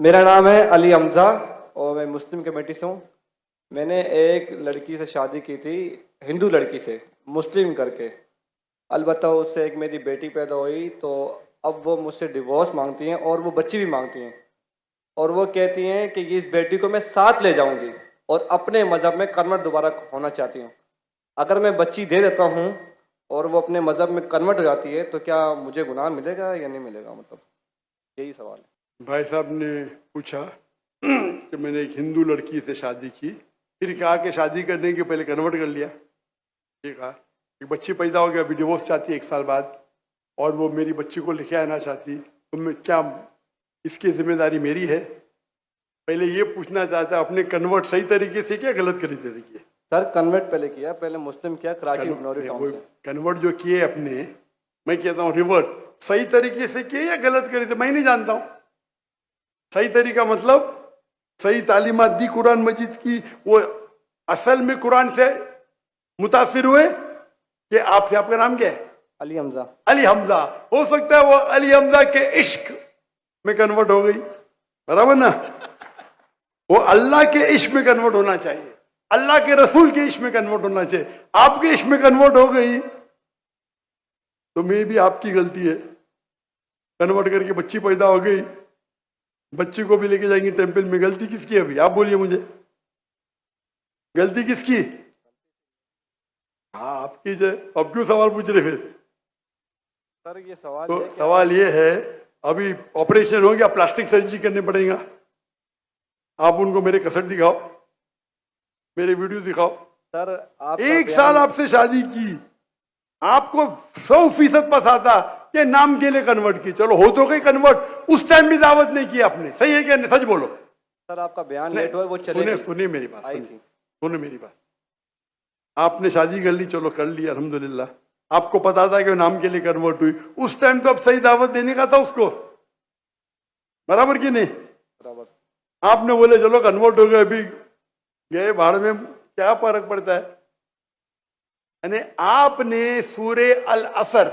मेरा नाम है अली हमजा और मैं मुस्लिम कमेटी से हूँ। मैंने एक लड़की से शादी की थी, हिंदू लड़की से, मुस्लिम करके। अलबत्ता उससे एक मेरी बेटी पैदा हुई, तो अब वो मुझसे डिवोर्स मांगती हैं और वो बच्ची भी मांगती हैं। और वो कहती हैं कि इस बेटी को मैं साथ ले जाऊंगी और अपने मज़हब में कन्वर्ट दोबारा होना चाहती हूँ। अगर मैं बच्ची दे देता हूँ और वो अपने मज़हब में कन्वर्ट हो जाती है तो क्या मुझे गुनाह मिलेगा या नहीं मिलेगा? मतलब यही सवाल है। भाई साहब ने पूछा कि मैंने एक हिंदू लड़की से शादी की, फिर कहा कि शादी करने के पहले कन्वर्ट कर लिया। ये कहा एक बच्ची पैदा हो गया, अभी डिवोर्स चाहती है 1 साल बाद, और वो मेरी बच्ची को लेके आना चाहती, तो मैं क्या इसकी जिम्मेदारी मेरी है? पहले ये पूछना चाहता है अपने कन्वर्ट सही तरीके से किया, गलत तरीके से किए? सर कन्वर्ट पहले किया, पहले मुस्लिम किया कराची इग्नोरी टाउन से। कन्वर्ट जो किए अपने, मैं कहता हूँ रिवर्ट सही तरीके से किए या गलत करे थे मैं नहीं जानता हूँ। सही तरीका मतलब सही तालीमात दी कुरान मजीद की, वो असल में कुरान से मुतासिर हुए कि आपसे, आपका नाम क्या है? अली हमजा। अली हमजा। हो सकता है वो अली हमजा के इश्क में कन्वर्ट हो गई, बराबर ना? वो अल्लाह के इश्क में कन्वर्ट होना चाहिए, अल्लाह के रसूल के इश्क में कन्वर्ट होना चाहिए। आपके इश्क में कन्वर्ट हो गई तो मे भी आपकी गलती है। कन्वर्ट करके बच्ची पैदा हो गई, बच्ची को भी लेके जाएंगे टेंपल में, गलती किसकी है? अभी आप बोलिए मुझे, गलती किसकी? हाँ आपकी है। अब क्यों सवाल पूछ रहे फिर? सर ये सवाल तो सवाल ये है, अभी ऑपरेशन हो गया, प्लास्टिक सर्जरी करने पड़ेगा। आप उनको मेरे कसट दिखाओ, मेरे वीडियो दिखाओ। सर आप 1 साल आपसे शादी की, आपको 100% पसंद था कि नाम के लिए कन्वर्ट की, चलो हो तो गई कन्वर्ट, उस टाइम भी दावत नहीं की आपने, सही है क्या? नहीं, सच बोलो। सर आपका बयान लेट हुआ, वो चले सुने मेरी बात, आई थी। सुने मेरी बात। आपने शादी कर ली, चलो कर ली, अल्हम्दुलिल्लाह। आपको पता था कि नाम के लिए कन्वर्ट हुई, उस टाइम तो अब सही दावत देने का था उसको, बराबर की नहीं? बराबर। आपने बोले चलो कन्वर्ट हो गए, अभी गए भाड़ में, क्या फर्क पड़ता है? यानी आपने सूरे अल असर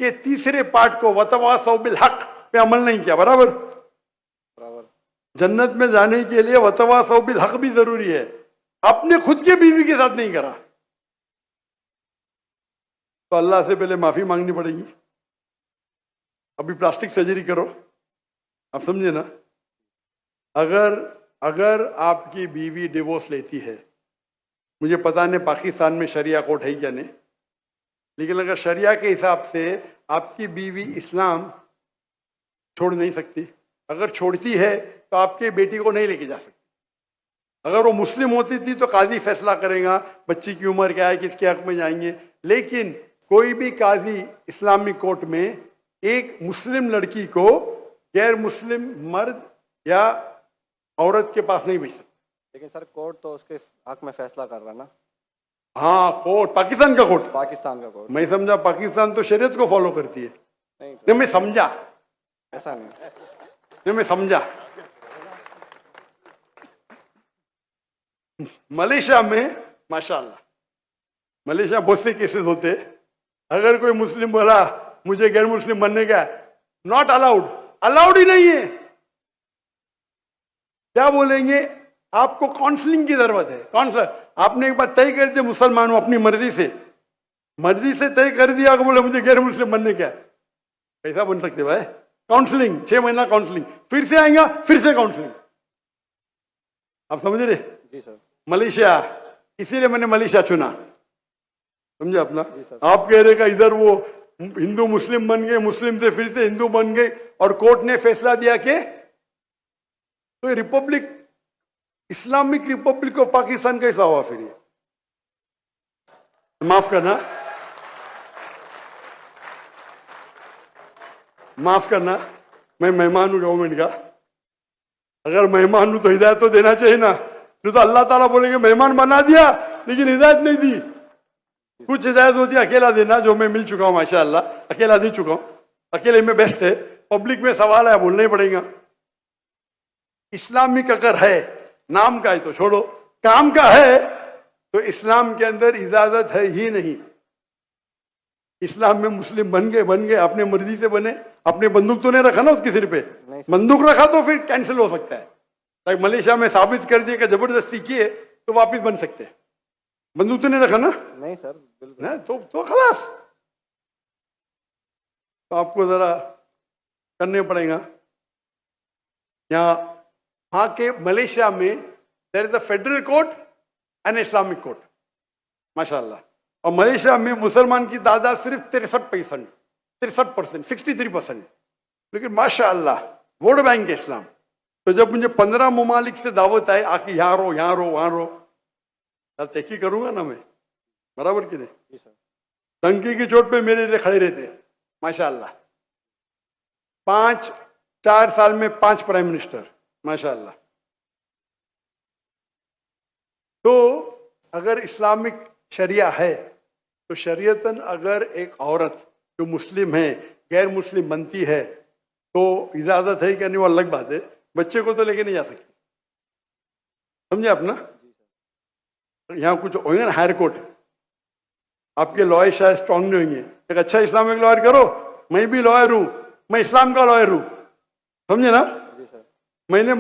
के 3रे पार्ट को वतवासौ बिल हक पे अमल नहीं किया, बराबर? बराबर। जन्नत में जाने के लिए वतवासौ बिल हक भी जरूरी है, अपने खुद के बीवी के साथ नहीं करा तो अल्लाह से पहले माफी मांगनी पड़ेगी। अभी प्लास्टिक सर्जरी करो, आप समझे ना? अगर आपकी बीवी डिवोर्स लेती है, मुझे पता नहीं पाकिस्तान में शरिया कोर्ट है क्या नहीं, लेकिन अगर शरिया के हिसाब से आपकी बीवी इस्लाम छोड़ नहीं सकती, अगर छोड़ती है तो आपके बेटी को नहीं लेके जा सकती। अगर वो मुस्लिम होती थी तो काजी फैसला करेगा बच्ची की उम्र क्या है, किसके हक में जाएंगे, लेकिन कोई भी काजी इस्लामिक कोर्ट में एक मुस्लिम लड़की को गैर मुस्लिम मर्द या औरत के पास नहीं भेज सकता। लेकिन सर कोर्ट तो उसके हक में फैसला कर रहा है ना। हाँ कोर्ट, पाकिस्तान का कोर्ट, पाकिस्तान का कोर्ट। मैं समझा पाकिस्तान तो शरीयत को फॉलो करती है। नहीं मैं समझा, ऐसा नहीं। मैं समझा। मलेशिया में माशाल्लाह, मलेशिया बहुत से केसेस होते, अगर कोई मुस्लिम बोला मुझे गैर मुस्लिम बनने का, नॉट अलाउड, अलाउड ही नहीं है। क्या बोलेंगे? आपको काउंसलिंग की जरूरत है। काउंसलर, आपने एक बार तय कर दिया मुसलमान हूं, अपनी मर्जी से तय कर दिया कि बोले मुझे गैर मुस्लिम बनने का, कैसा बन सकते भाई? काउंसलिंग, 6 महीना काउंसलिंग, फिर से आएगा, फिर से काउंसलिंग। आप समझ रहे? जी सर। मलेशिया, इसीलिए मैंने मलेशिया चुना, समझे अपना? आप कह रहे का इधर वो हिंदू मुस्लिम बन गए, मुस्लिम से फिर से हिंदू बन गए, और कोर्ट ने फैसला दिया कि तो Republic, Islamic Republic of Pakistan कैसा हुआ फिर? ये माफ करना, मैं मेहमान हूं गवर्नमेंट का। अगर मेहमान हूं तो हिदायत तो देना चाहिए ना, तो अल्लाह ताला बोलेंगे मेहमान बना दिया लेकिन हिदायत नहीं दी। कुछ हिदायत होती है अकेला देना, जो मैं मिल चुका हूं माशाअल्लाह, अकेला दे चुका हूं, अकेले में बेस्ट है। पब्लिक में सवाल है, बोलना ही पड़ेगा। इस्लामिक अगर है, नाम का है तो छोड़ो, काम का है तो इस्लाम के अंदर इजाजत है ही नहीं। इस्लाम में मुस्लिम बन गए, अपने मर्जी से बने, अपनी बंदूक तो नहीं रखा ना उसके सिर पे? नहीं सर। बंदूक रखा तो फिर कैंसिल हो सकता है। लाइक मलेशिया में साबित कर दिया कि जबरदस्ती किए तो वापिस बन सकते हैं। बंदूक तो नहीं रखा ना? नहीं सर, बिल्कुल। ना तो खलास। तो आपको जरा करने पड़ेगा। यहाँ वहां के मलेशिया में there is a federal court and Islamic court, माशाल्लाह। और मलेशिया में मुसलमान की तादाद सिर्फ 63%, 63%। लेकिन माशाल्लाह वोट बैंक है इस्लाम। तो जब मुझे 15 ममालिक से दावत आए आके यहाँ रहो, यहाँ रहो, वहां रहो, तब तय ही करूंगा ना मैं, बराबर कि नहीं? जी सर। टंकी की चोट पे मेरे लिए खड़े रहते हैं, माशाल्लाह। 4 साल में 5 प्राइम मिनिस्टर, माशाल्लाह। तो अगर इस्लामिक शरिया है तो शरीयतन अगर एक औरत जो मुस्लिम है गैर मुस्लिम बनती है तो इजाजत है कि नहीं, वो अलग बात है। बच्चे को तो लेके नहीं जा सकती, समझे आप ना? यहाँ कुछ होंगे ना हायर कोर्ट, आपके लॉयर शायद स्ट्रांग नहीं होंगे। एक अच्छा इस्लामिक लॉयर करो, मैं भी लॉयर हूं, मैं इस्लाम का लॉयर हूं, समझे ना? जी सर। मैंने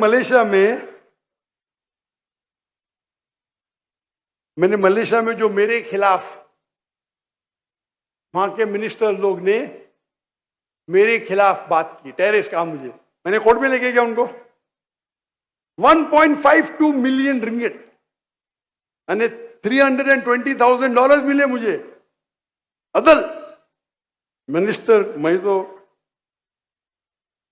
मलेशिया में जो मेरे खिलाफ वहां के मिनिस्टर लोग ने मेरे खिलाफ बात की, टेररिस्ट कहा मुझे, मैंने कोर्ट में लेके गया उनको। 1.52 मिलियन रिंगिट यानी $320,000 मिले मुझे। अदल मिनिस्टर, मैं तो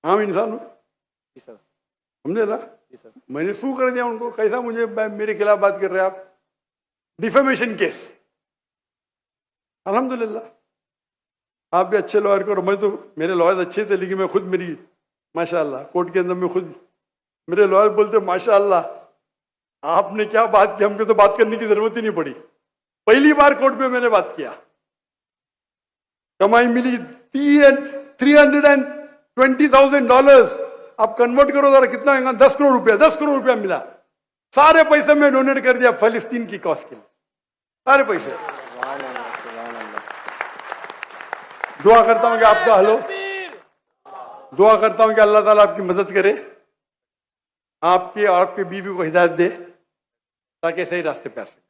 आम इंसान हूं, जी सर। समझे ना? जी सर। मैंने सू कर दिया उनको। कैसा मुझे मेरे खिलाफ बात कर रहे हैं आप? Defamation case. अल्हम्दुलिल्लाह आप भी अच्छे लॉयर करो। मैं तो, मेरे लॉयर अच्छे थे लेकिन मैं खुद, मेरी माशाल्लाह कोर्ट के अंदर में खुद मेरे लॉयर बोलते माशाल्लाह आपने क्या बात की, हमको तो बात करने की जरूरत ही नहीं पड़ी। पहली बार कोर्ट में मैंने बात किया, कमाई मिली $320,000। आप कन्वर्ट करो जरा, कितना होगा? 10 करोड़ रुपया। 10 करोड़ रुपया मिला। सारे पैसे मैं डोनेट कर दिया फलस्तीन की कॉज के लिए, सारे पैसे। दुआ करता हूं कि आपका हलो, दुआ करता हूं कि अल्लाह ताला आपकी मदद करे, आपकी और आपकी बीवी को हिदायत दे ताकि सही रास्ते पे आ सके।